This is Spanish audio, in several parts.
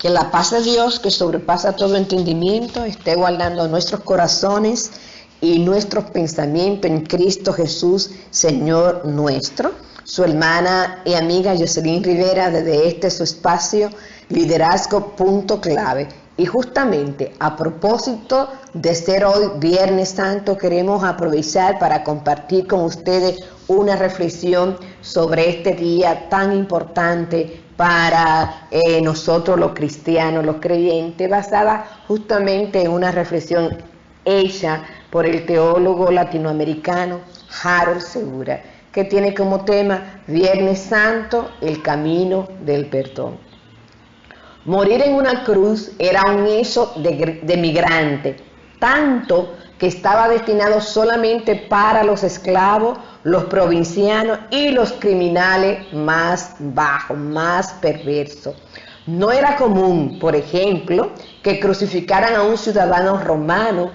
Que la paz de Dios, que sobrepasa todo entendimiento, esté guardando nuestros corazones y nuestros pensamientos en Cristo Jesús, Señor nuestro. Su hermana y amiga Jocelyn Rivera, desde este su espacio, Liderazgo Punto Clave. Y justamente a propósito de ser hoy Viernes Santo, queremos aprovechar para compartir con ustedes una reflexión sobre este día tan importante para nosotros los cristianos, los creyentes, basada justamente en una reflexión hecha por el teólogo latinoamericano Harold Segura, que tiene como tema Viernes Santo, el camino del perdón. Morir en una cruz era un hecho de migrante, tanto que estaba destinado solamente para los esclavos, los provincianos y los criminales más bajos, más perversos. No era común, por ejemplo, que crucificaran a un ciudadano romano.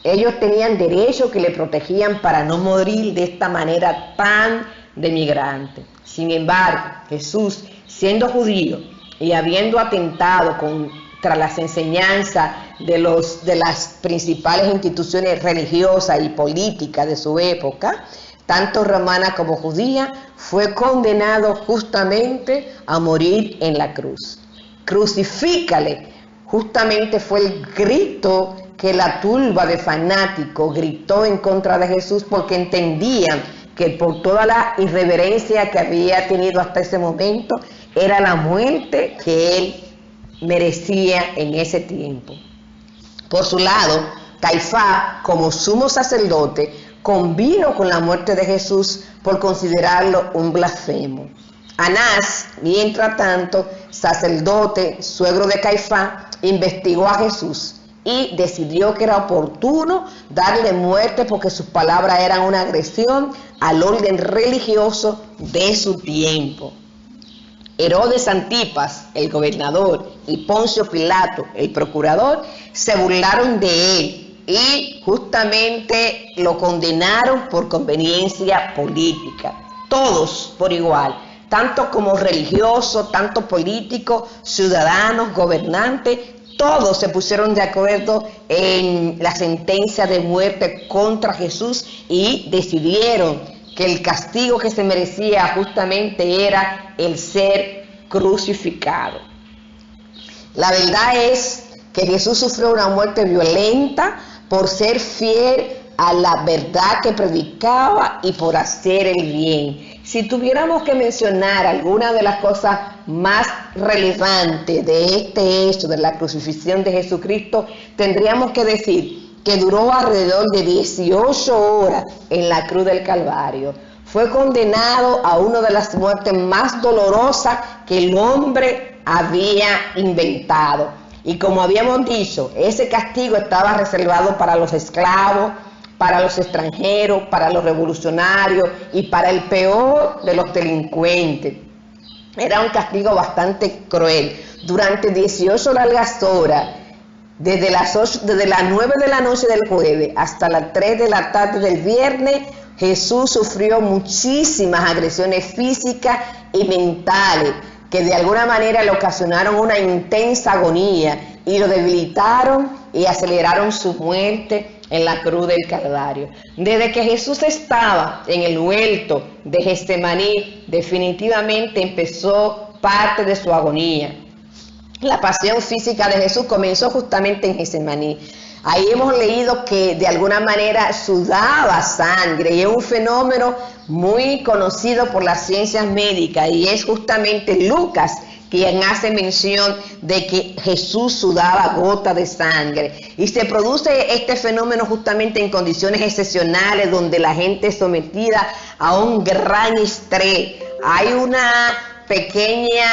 Ellos tenían derechos que le protegían para no morir de esta manera tan de migrante. Sin embargo, Jesús, siendo judío y habiendo atentado contra las enseñanzas de las principales instituciones religiosas y políticas de su época, tanto romana como judía, fue condenado justamente a morir en la cruz. Crucifícale, justamente fue el grito que la turba de fanáticos gritó en contra de Jesús, porque entendían que por toda la irreverencia que había tenido hasta ese momento, era la muerte que él merecía en ese tiempo. Por su lado, Caifás, como sumo sacerdote, convino con la muerte de Jesús por considerarlo un blasfemo. Anás, mientras tanto, sacerdote, suegro de Caifás, investigó a Jesús y decidió que era oportuno darle muerte porque sus palabras eran una agresión al orden religioso de su tiempo. Herodes Antipas, el gobernador, y Poncio Pilato, el procurador, se burlaron de él y justamente lo condenaron por conveniencia política. Todos por igual, tanto como religiosos, tanto políticos, ciudadanos, gobernantes, todos se pusieron de acuerdo en la sentencia de muerte contra Jesús y decidieron que el castigo que se merecía justamente era el ser crucificado. La verdad es que Jesús sufrió una muerte violenta por ser fiel a la verdad que predicaba y por hacer el bien. Si tuviéramos que mencionar alguna de las cosas más relevantes de este hecho de la crucifixión de Jesucristo, tendríamos que decir que duró alrededor de 18 horas en la cruz del Calvario. Fue condenado a una de las muertes más dolorosas que el hombre había inventado. Y como habíamos dicho, ese castigo estaba reservado para los esclavos, para los extranjeros, para los revolucionarios y para el peor de los delincuentes. Era un castigo bastante cruel. Durante 18 largas horas, desde las 9 de la noche del jueves hasta las 3 de la tarde del viernes, Jesús sufrió muchísimas agresiones físicas y mentales que de alguna manera le ocasionaron una intensa agonía y lo debilitaron y aceleraron su muerte en la cruz del Calvario. Desde que Jesús estaba en el huerto de Getsemaní, definitivamente empezó parte de su agonía. La pasión física de Jesús comenzó justamente en Getsemaní. Ahí hemos leído que de alguna manera sudaba sangre y es un fenómeno muy conocido por las ciencias médicas y es justamente Lucas quien hace mención de que Jesús sudaba gotas de sangre. Y se produce este fenómeno justamente en condiciones excepcionales donde la gente es sometida a un gran estrés. Hay una pequeña,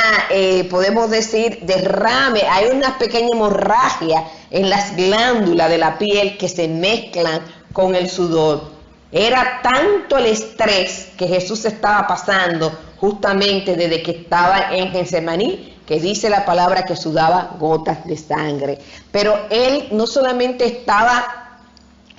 podemos decir, derrame, hay una pequeña hemorragia en las glándulas de la piel que se mezclan con el sudor. Era tanto el estrés que Jesús estaba pasando justamente desde que estaba en Getsemaní, que dice la palabra que sudaba gotas de sangre. Pero él no solamente estaba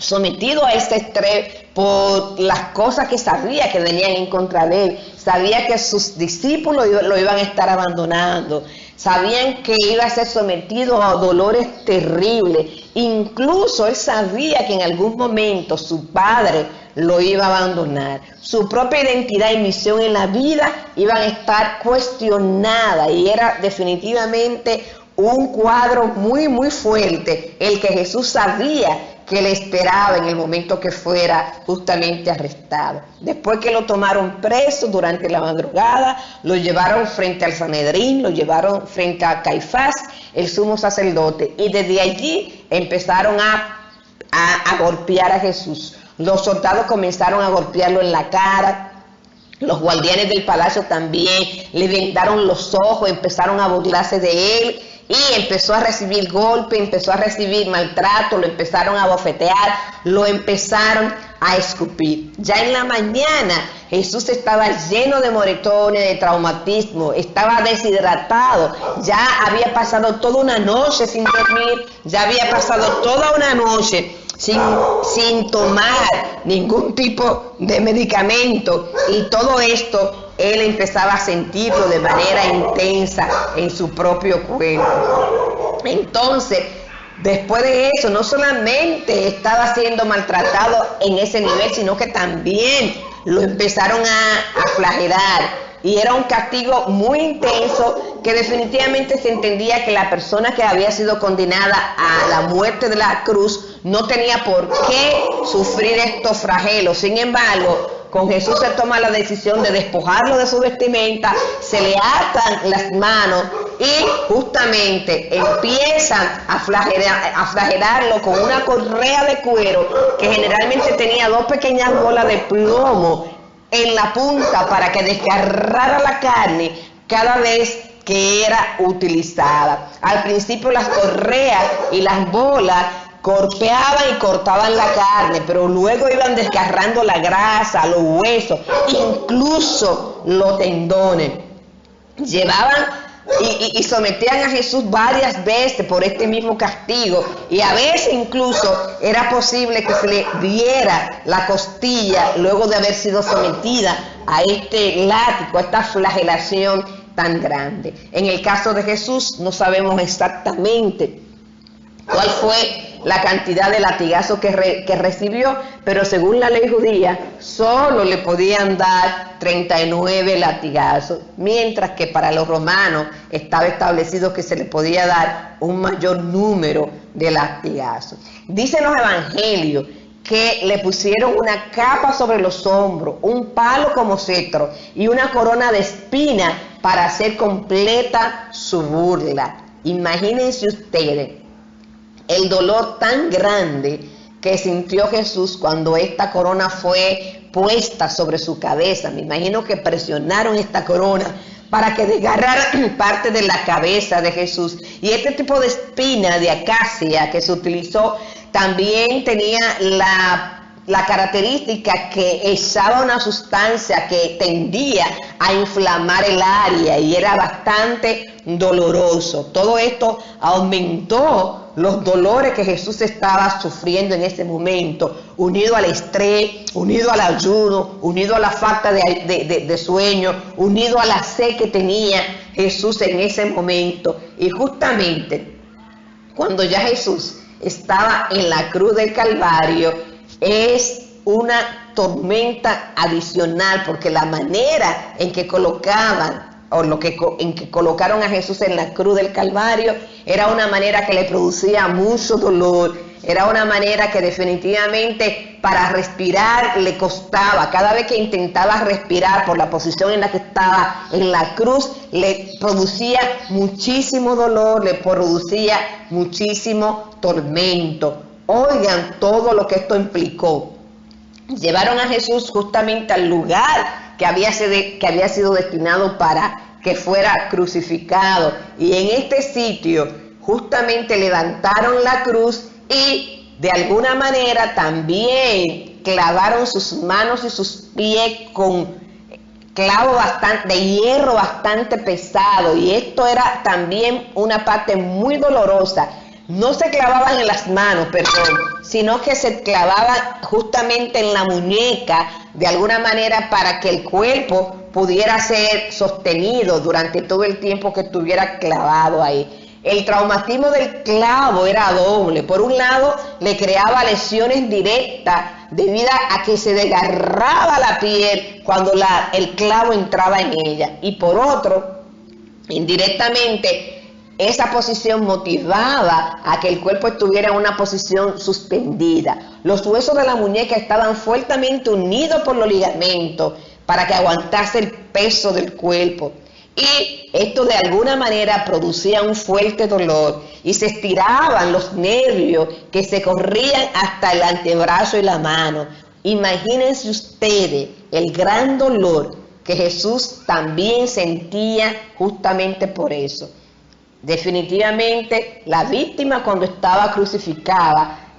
sometido a ese estrés por las cosas que sabía que venían en contra de él. Sabía que sus discípulos lo iban a estar abandonando. Sabían que iba a ser sometido a dolores terribles. Incluso él sabía que en algún momento su padre lo iba a abandonar. Su propia identidad y misión en la vida iban a estar cuestionadas, y era definitivamente un cuadro muy, muy fuerte el que Jesús sabía que le esperaba en el momento que fuera justamente arrestado. Después que lo tomaron preso durante la madrugada, lo llevaron frente al Sanedrín, lo llevaron frente a Caifás, el sumo sacerdote, y desde allí empezaron a golpear a Jesús. Los soldados comenzaron a golpearlo en la cara. Los guardianes del palacio también le vendaron los ojos, empezaron a burlarse de él, y empezó a recibir golpes, empezó a recibir maltrato, lo empezaron a bofetear, lo empezaron a escupir. Ya en la mañana Jesús estaba lleno de moretones, de traumatismo, estaba deshidratado, ya había pasado toda una noche sin dormir, ya había pasado toda una noche sin tomar ningún tipo de medicamento, y todo esto él empezaba a sentirlo de manera intensa en su propio cuerpo. Entonces, después de eso, no solamente estaba siendo maltratado en ese nivel, sino que también lo empezaron a flagelar. Y era un castigo muy intenso, que definitivamente se entendía que la persona que había sido condenada a la muerte de la cruz no tenía por qué sufrir estos flagelos. Sin embargo, con Jesús se toma la decisión de despojarlo de su vestimenta, se le atan las manos y justamente empiezan a flagelarlo con una correa de cuero que generalmente tenía dos pequeñas bolas de plomo en la punta para que desgarrara la carne cada vez que era utilizada. Al principio las correas y las bolas golpeaban y cortaban la carne, pero luego iban desgarrando la grasa, los huesos, incluso los tendones. Llevaban y sometían a Jesús varias veces por este mismo castigo, y a veces incluso era posible que se le diera la costilla luego de haber sido sometida a este látigo, a esta flagelación tan grande. En el caso de Jesús no sabemos exactamente cuál fue la cantidad de latigazos que recibió, pero según la ley judía solo le podían dar 39 latigazos, mientras que para los romanos estaba establecido que se le podía dar un mayor número de latigazos. Dicen los evangelios que le pusieron una capa sobre los hombros, un palo como cetro y una corona de espinas para hacer completa su burla. Imagínense ustedes el dolor tan grande que sintió Jesús cuando esta corona fue puesta sobre su cabeza. Me imagino que presionaron esta corona para que desgarrara parte de la cabeza de Jesús. Y este tipo de espina de acacia que se utilizó también tenía la característica que echaba una sustancia que tendía a inflamar el área y era bastante doloroso. Todo esto aumentó los dolores que Jesús estaba sufriendo en ese momento, unido al estrés, unido al ayuno, unido a la falta de sueño, unido a la sed que tenía Jesús en ese momento. Y justamente cuando ya Jesús estaba en la cruz del Calvario, es una tormenta adicional, porque la manera en que colocaban en que colocaron a Jesús en la cruz del Calvario era una manera que le producía mucho dolor, era una manera que definitivamente para respirar le costaba. Cada vez que intentaba respirar por la posición en la que estaba en la cruz, le producía muchísimo dolor, le producía muchísimo tormento. Oigan todo lo que esto implicó. Llevaron a Jesús justamente al lugar que había sido destinado para que fuera crucificado, y en este sitio justamente levantaron la cruz y de alguna manera también clavaron sus manos y sus pies con clavo de hierro bastante pesado, y esto era también una parte muy dolorosa, no se clavaban en las manos, perdón, sino que se clavaban justamente en la muñeca, de alguna manera para que el cuerpo pudiera ser sostenido durante todo el tiempo que estuviera clavado ahí. El traumatismo del clavo era doble. Por un lado, le creaba lesiones directas debido a que se desgarraba la piel cuando el clavo entraba en ella. Y por otro, indirectamente, esa posición motivaba a que el cuerpo estuviera en una posición suspendida. Los huesos de la muñeca estaban fuertemente unidos por los ligamentos para que aguantase el peso del cuerpo. Y esto de alguna manera producía un fuerte dolor y se estiraban los nervios que se corrían hasta el antebrazo y la mano. Imagínense ustedes el gran dolor que Jesús también sentía justamente por eso. Definitivamente la víctima, cuando estaba crucificada,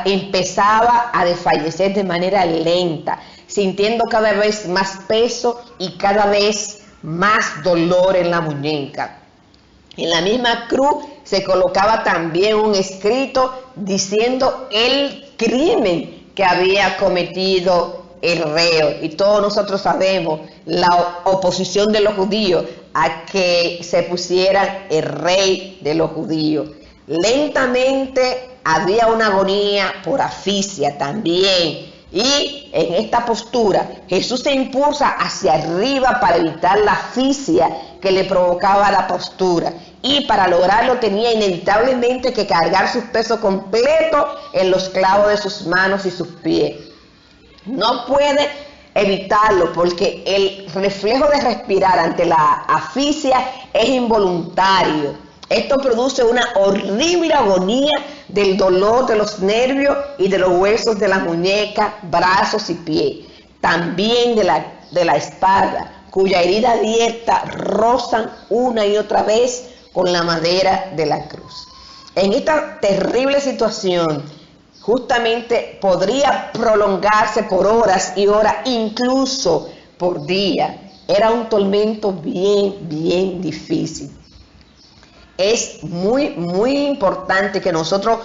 empezaba a desfallecer de manera lenta, sintiendo cada vez más peso y cada vez más dolor en la muñeca. En la misma cruz se colocaba también un escrito diciendo el crimen que había cometido el reo. Y todos nosotros sabemos la oposición de los judíos a que se pusiera el rey de los judíos. Lentamente había una agonía por asfixia también. Y en esta postura Jesús se impulsa hacia arriba para evitar la asfixia que le provocaba la postura, y para lograrlo tenía inevitablemente que cargar su peso completo en los clavos de sus manos y sus pies. No puede evitarlo porque el reflejo de respirar ante la asfixia es involuntario. Esto produce una horrible agonía del dolor de los nervios y de los huesos de la muñeca, brazos y pies. También de la espalda, cuya herida abierta rozan una y otra vez con la madera de la cruz. En esta terrible situación, justamente podría prolongarse por horas y horas, incluso por días. Era un tormento bien difícil. Es muy importante que nosotros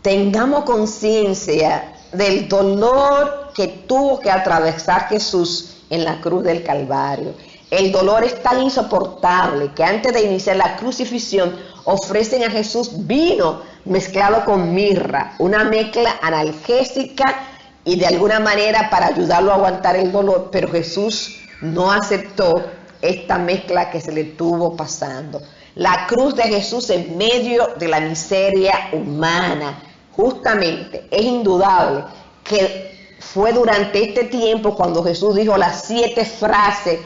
tengamos conciencia del dolor que tuvo que atravesar Jesús en la cruz del Calvario. El dolor es tan insoportable que antes de iniciar la crucifixión ofrecen a Jesús vino mezclado con mirra, una mezcla analgésica y de alguna manera para ayudarlo a aguantar el dolor, pero Jesús no aceptó esta mezcla que se le estuvo pasando. La cruz de Jesús en medio de la miseria humana, justamente, es indudable que fue durante este tiempo cuando Jesús dijo las 7 frases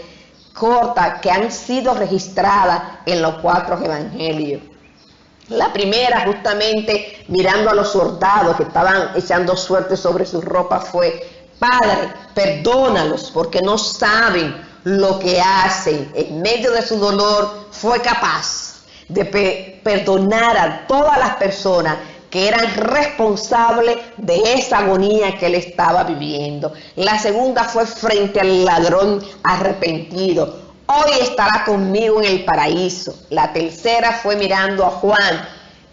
cortas que han sido registradas en los 4 evangelios. La primera, justamente mirando a los soldados que estaban echando suerte sobre sus ropas, fue: Padre, perdónalos porque no saben lo que hacen. En medio de su dolor fue capaz de perdonar a todas las personas que eran responsables de esa agonía que él estaba viviendo. La segunda fue frente al ladrón arrepentido: hoy estará conmigo en el paraíso. La tercera fue mirando a Juan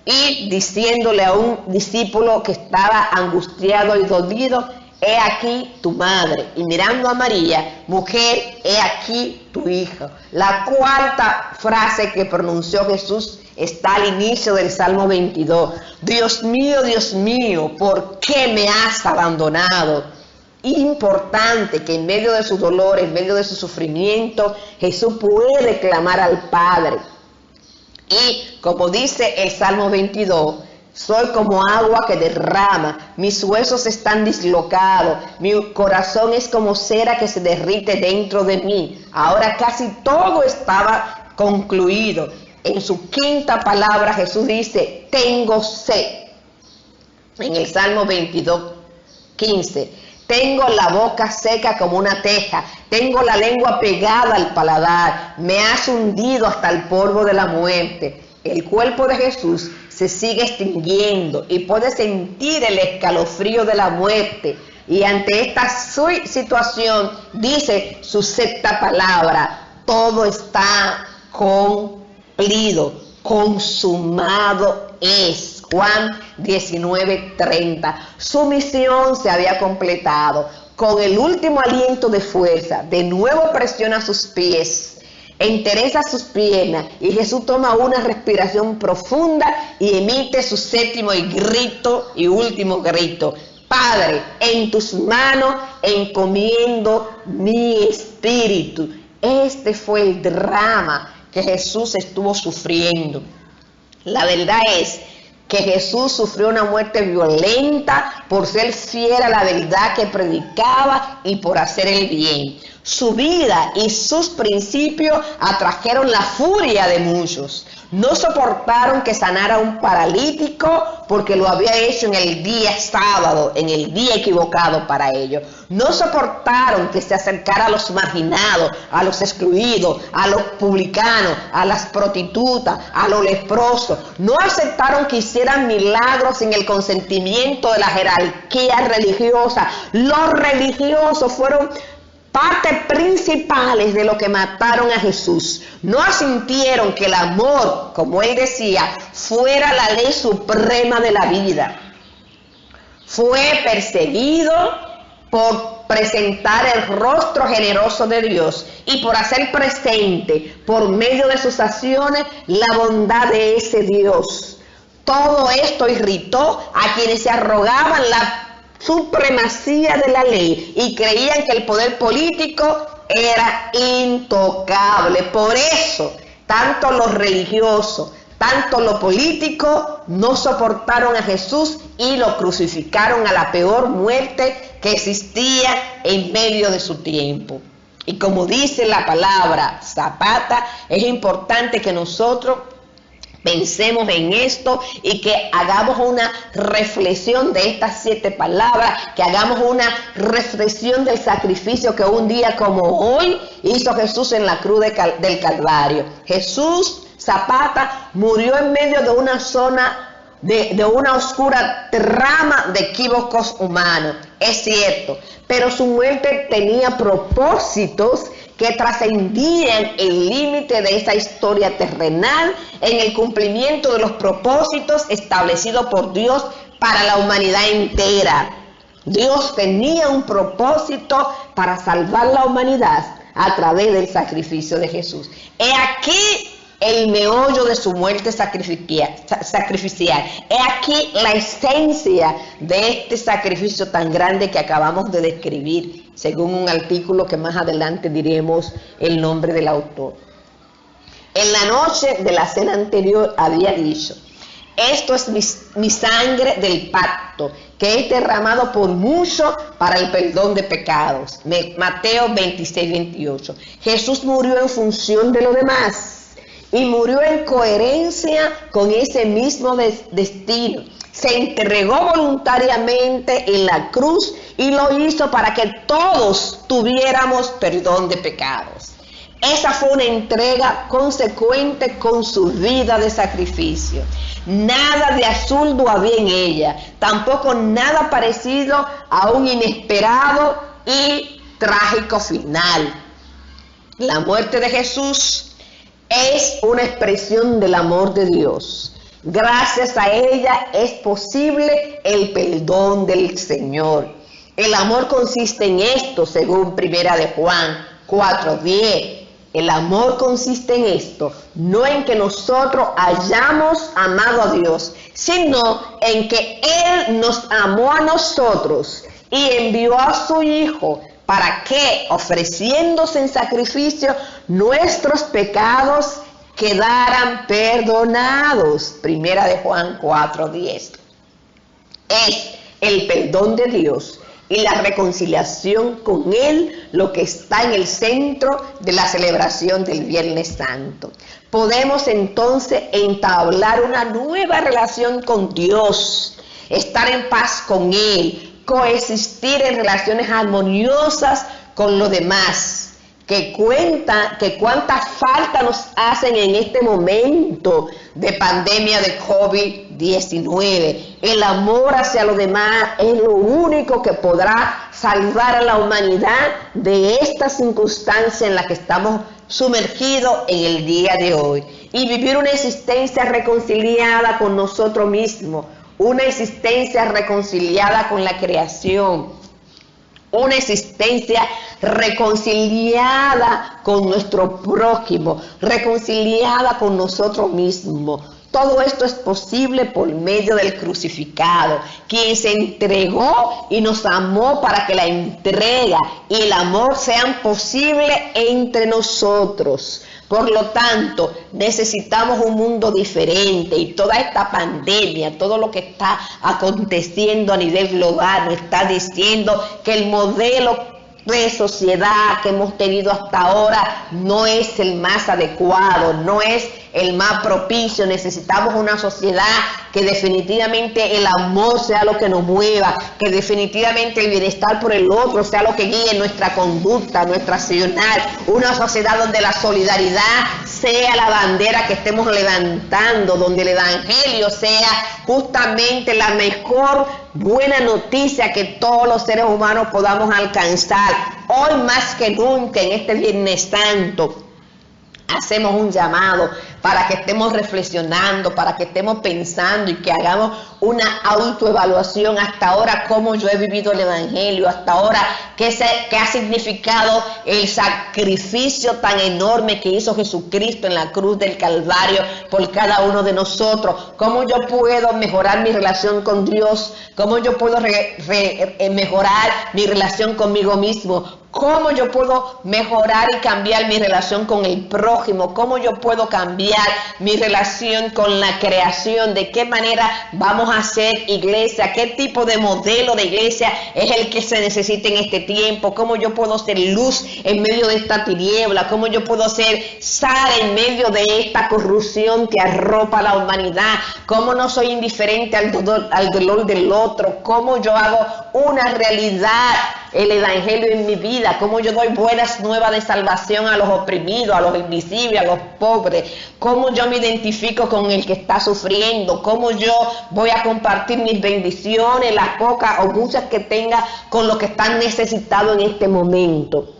y diciéndole a un discípulo que estaba angustiado y dolido: he aquí tu madre. Y mirando a María: mujer, he aquí tu hijo. La cuarta frase que pronunció Jesús está al inicio del Salmo 22. Dios mío, ¿por qué me has abandonado? Importante que en medio de su dolor, en medio de su sufrimiento, Jesús puede clamar al Padre. Y como dice el Salmo 22, soy como agua que derrama, mis huesos están dislocados, mi corazón es como cera que se derrite dentro de mí. Ahora casi todo estaba concluido. En su quinta palabra Jesús dice: tengo sed. En el Salmo 22, 15, tengo la boca seca como una teja, tengo la lengua pegada al paladar, me has hundido hasta el polvo de la muerte. El cuerpo de Jesús se sigue extinguiendo y puede sentir el escalofrío de la muerte. Y ante esta situación dice su sexta palabra: todo está cumplido, consumado es. Juan 19:30. Su misión se había completado. Con el último aliento de fuerza, de nuevo presiona sus pies, entereza sus piernas, y Jesús toma una respiración profunda y emite su séptimo y último grito: Padre, en tus manos encomiendo mi espíritu. Este fue el drama que Jesús estuvo sufriendo. La verdad es que Jesús sufrió una muerte violenta por ser fiel a la verdad que predicaba y por hacer el bien. Su vida y sus principios atrajeron la furia de muchos. No soportaron que sanara a un paralítico porque lo había hecho en el día sábado, en el día equivocado para ellos. No soportaron que se acercara a los marginados, a los excluidos, a los publicanos, a las prostitutas, a los leprosos. No aceptaron que hicieran milagros sin el consentimiento de la jerarquía religiosa. Los religiosos fueron partes principales de lo que mataron a Jesús. No asintieron que el amor, como él decía, fuera la ley suprema de la vida. Fue perseguido por presentar el rostro generoso de Dios y por hacer presente por medio de sus acciones la bondad de ese Dios. Todo esto irritó a quienes se arrogaban la supremacía de la ley y creían que el poder político era intocable. Por eso, tanto los religiosos, tanto los políticos no soportaron a Jesús y lo crucificaron a la peor muerte que existía en medio de su tiempo. Y como dice la palabra Zapata, es importante que nosotros pensemos en esto y que hagamos una reflexión de estas 7 palabras, que hagamos una reflexión del sacrificio que un día como hoy hizo Jesús en la cruz del Calvario. Jesús, Zapata, murió en medio de una zona, de una oscura trama de equívocos humanos, es cierto, pero su muerte tenía propósitos que trascendían el límite de esa historia terrenal en el cumplimiento de los propósitos establecidos por Dios para la humanidad entera. Dios tenía un propósito para salvar la humanidad a través del sacrificio de Jesús. He aquí el meollo de su muerte sacrificial. He aquí la esencia de este sacrificio tan grande que acabamos de describir, según un artículo que más adelante diremos el nombre del autor. En la noche de la cena anterior había dicho: esto es mi sangre del pacto, que es derramado por mucho para el perdón de pecados. Mateo 26:28. Jesús murió en función de lo demás y murió en coherencia con ese mismo destino. Se entregó voluntariamente en la cruz y lo hizo para que todos tuviéramos perdón de pecados. Esa fue una entrega consecuente con su vida de sacrificio. Nada de absurdo había en ella, tampoco nada parecido a un inesperado y trágico final. La muerte de Jesús es una expresión del amor de Dios. Gracias a ella es posible el perdón del Señor. El amor consiste en esto, según 1 de Juan 4:10. El amor consiste en esto, no en que nosotros hayamos amado a Dios, sino en que Él nos amó a nosotros y envió a su Hijo para que, ofreciéndose en sacrificio, nuestros pecados quedaran perdonados. 1 de Juan 4:10. Es el perdón de Dios y la reconciliación con Él lo que está en el centro de la celebración del Viernes Santo. Podemos entonces entablar una nueva relación con Dios, estar en paz con Él, coexistir en relaciones armoniosas con los demás. Que cuánta falta nos hacen en este momento de pandemia de COVID-19. El amor hacia los demás es lo único que podrá salvar a la humanidad de esta circunstancia en la que estamos sumergidos en el día de hoy. y vivir una existencia reconciliada con nosotros mismos, una existencia reconciliada con la creación, una existencia reconciliada con nuestro prójimo, reconciliada con nosotros mismos. Todo esto es posible por medio del crucificado, quien se entregó y nos amó para que la entrega y el amor sean posibles entre nosotros. Por lo tanto, necesitamos un mundo diferente, y toda esta pandemia, todo lo que está aconteciendo a nivel global, nos está diciendo que el modelo de sociedad que hemos tenido hasta ahora no es el más adecuado, no es el más propicio. Necesitamos una sociedad que definitivamente el amor sea lo que nos mueva, que definitivamente el bienestar por el otro sea lo que guíe nuestra conducta, nuestra accionar, una sociedad donde la solidaridad sea la bandera que estemos levantando, donde el evangelio sea justamente la mejor buena noticia que todos los seres humanos podamos alcanzar. Hoy más que nunca, en este Viernes Santo, hacemos un llamado para que estemos reflexionando, para que estemos pensando y que hagamos una autoevaluación hasta ahora, cómo yo he vivido el evangelio, hasta ahora qué ha significado el sacrificio tan enorme que hizo Jesucristo en la cruz del Calvario por cada uno de nosotros, cómo yo puedo mejorar mi relación con Dios, cómo yo puedo mejorar mi relación conmigo mismo, cómo yo puedo mejorar y cambiar mi relación con el prójimo, cómo yo puedo cambiar mi relación con la creación, de qué manera vamos a hacer iglesia, qué tipo de modelo de iglesia es el que se necesita en este tiempo, cómo yo puedo ser luz en medio de esta tiniebla, cómo yo puedo ser sal en medio de esta corrupción que arropa a la humanidad, cómo no soy indiferente al dolor del otro, cómo yo hago una realidad el evangelio en mi vida, cómo yo doy buenas nuevas de salvación a los oprimidos, a los invisibles, a los pobres, cómo yo me identifico con el que está sufriendo, cómo yo voy a compartir mis bendiciones, las pocas o muchas que tenga, con los que están necesitados en este momento.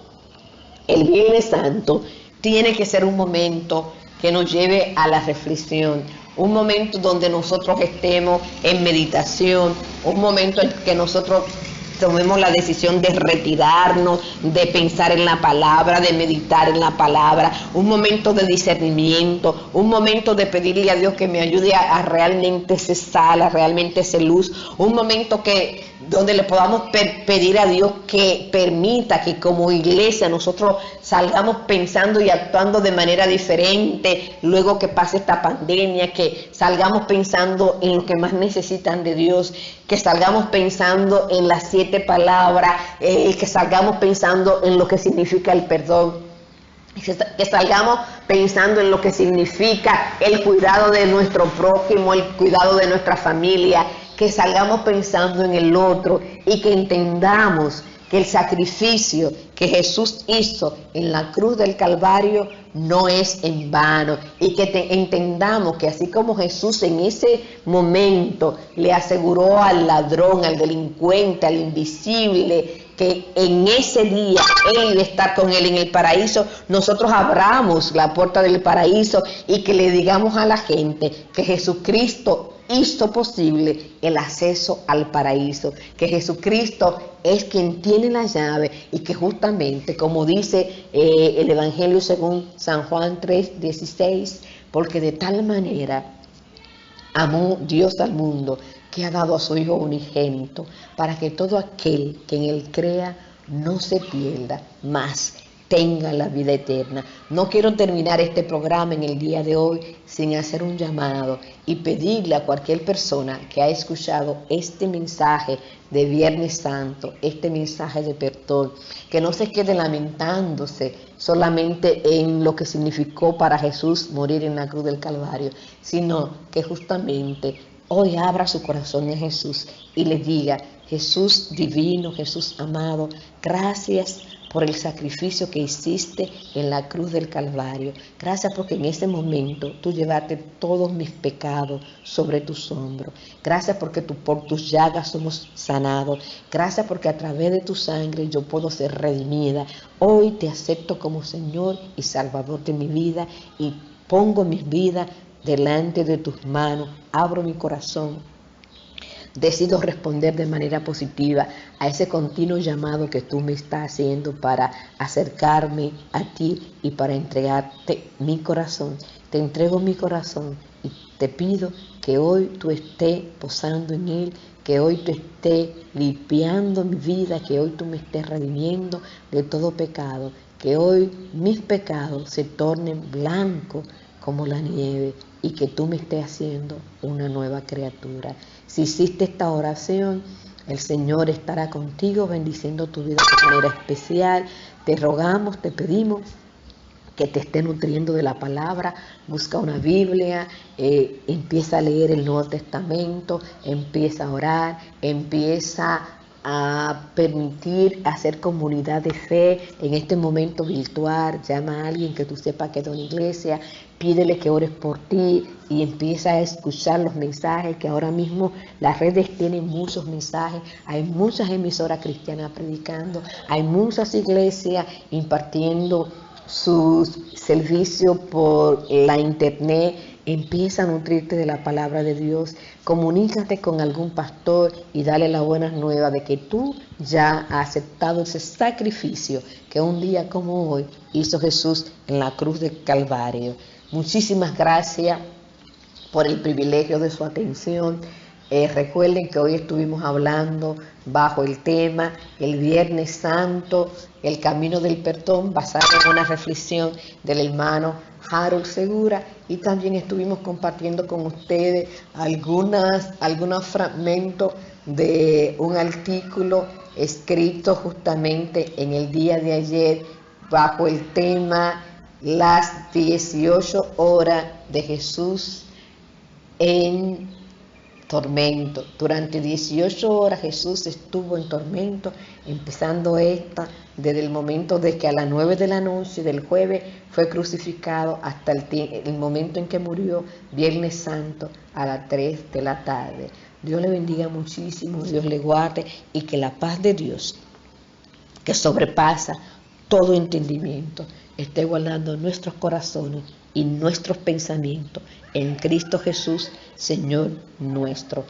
El Viernes Santo tiene que ser un momento que nos lleve a la reflexión, un momento donde nosotros estemos en meditación, un momento en que nosotros tomemos la decisión de retirarnos, de pensar en la palabra, de meditar en la palabra, un momento de discernimiento, un momento de pedirle a Dios que me ayude a realmente ser sal, a realmente ser luz, un momento donde le podamos pedir a Dios que permita que como iglesia nosotros salgamos pensando y actuando de manera diferente luego que pase esta pandemia, que salgamos pensando en lo que más necesitan de Dios, que salgamos pensando en las 7 palabras, que salgamos pensando en lo que significa el perdón, que salgamos pensando en lo que significa el cuidado de nuestro prójimo, el cuidado de nuestra familia, que salgamos pensando en el otro y que entendamos que el sacrificio que Jesús hizo en la cruz del Calvario no es en vano, y que entendamos que así como Jesús en ese momento le aseguró al ladrón, al delincuente, al invisible, que en ese día Él iba a estar con él en el paraíso, nosotros abramos la puerta del paraíso y que le digamos a la gente que Jesucristo hizo posible el acceso al paraíso, que Jesucristo es quien tiene la llave y que justamente, como dice el Evangelio según San Juan 3:16, porque de tal manera amó Dios al mundo que ha dado a su Hijo unigénito, para que todo aquel que en Él crea no se pierda, mas tenga la vida eterna. No quiero terminar este programa en el día de hoy sin hacer un llamado y pedirle a cualquier persona que ha escuchado este mensaje de Viernes Santo, este mensaje de perdón, que no se quede lamentándose solamente en lo que significó para Jesús morir en la cruz del Calvario, sino que justamente hoy abra su corazón a Jesús y le diga: Jesús divino, Jesús amado, gracias por el sacrificio que hiciste en la cruz del Calvario. Gracias porque en ese momento tú llevaste todos mis pecados sobre tus hombros. Gracias porque por tus llagas somos sanados. Gracias porque a través de tu sangre yo puedo ser redimida. Hoy te acepto como Señor y Salvador de mi vida y Pongo mi vida delante de tus manos, abro mi corazón. Decido responder de manera positiva a ese continuo llamado que tú me estás haciendo para acercarme a ti y para entregarte mi corazón. Te entrego mi corazón y te pido que hoy tú estés posando en él, que hoy tú estés limpiando mi vida, que hoy tú me estés redimiendo de todo pecado, que hoy mis pecados se tornen blancos como la nieve y que tú me estés haciendo una nueva criatura. Si hiciste esta oración, el Señor estará contigo, bendiciendo tu vida de manera especial. Te rogamos, te pedimos que te esté nutriendo de la palabra. Busca una Biblia, empieza a leer el Nuevo Testamento, empieza a orar, empieza a permitir hacer comunidad de fe en este momento virtual. Llama a alguien que tú sepas que es de una iglesia, pídele que ores por ti y empieza a escuchar los mensajes, que ahora mismo las redes tienen muchos mensajes, hay muchas emisoras cristianas predicando, hay muchas iglesias impartiendo sus servicios por la internet. Empieza a nutrirte de la palabra de Dios, comunícate con algún pastor y dale la buena nueva de que tú ya has aceptado ese sacrificio que un día como hoy hizo Jesús en la cruz del Calvario. Muchísimas gracias por el privilegio de su atención. Recuerden que hoy estuvimos hablando bajo el tema el Viernes Santo, el camino del perdón, basado en una reflexión del hermano Harold Segura, y también estuvimos compartiendo con ustedes algunos fragmentos de un artículo escrito justamente en el día de ayer bajo el tema las 18 horas de Jesús en tormento. Durante 18 horas Jesús estuvo en tormento, empezando desde el momento de que a las 9 de la noche del jueves fue crucificado hasta el momento en que murió, Viernes Santo, a las 3 de la tarde. Dios le bendiga muchísimo, Dios le guarde, y que la paz de Dios, que sobrepasa todo entendimiento, esté guardando nuestros corazones y nuestros pensamientos en Cristo Jesús, Señor nuestro.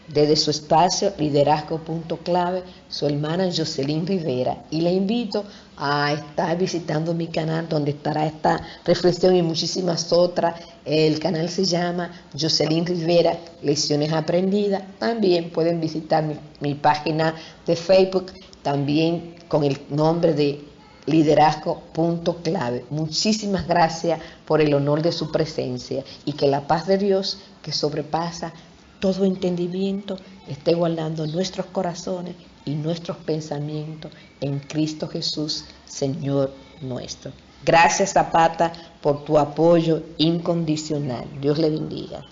Desde su espacio Liderazgo.clave, su hermana Jocelyn Rivera, y le invito a estar visitando mi canal donde estará esta reflexión y muchísimas otras. El canal se llama Jocelyn Rivera Lecciones Aprendidas. También pueden visitar mi página de Facebook, también con el nombre de Liderazgo.clave. Muchísimas gracias por el honor de su presencia, y que la paz de Dios, que sobrepasa todo entendimiento, esté guardando nuestros corazones y nuestros pensamientos en Cristo Jesús, Señor nuestro. Gracias, Zapata, por tu apoyo incondicional. Dios le bendiga.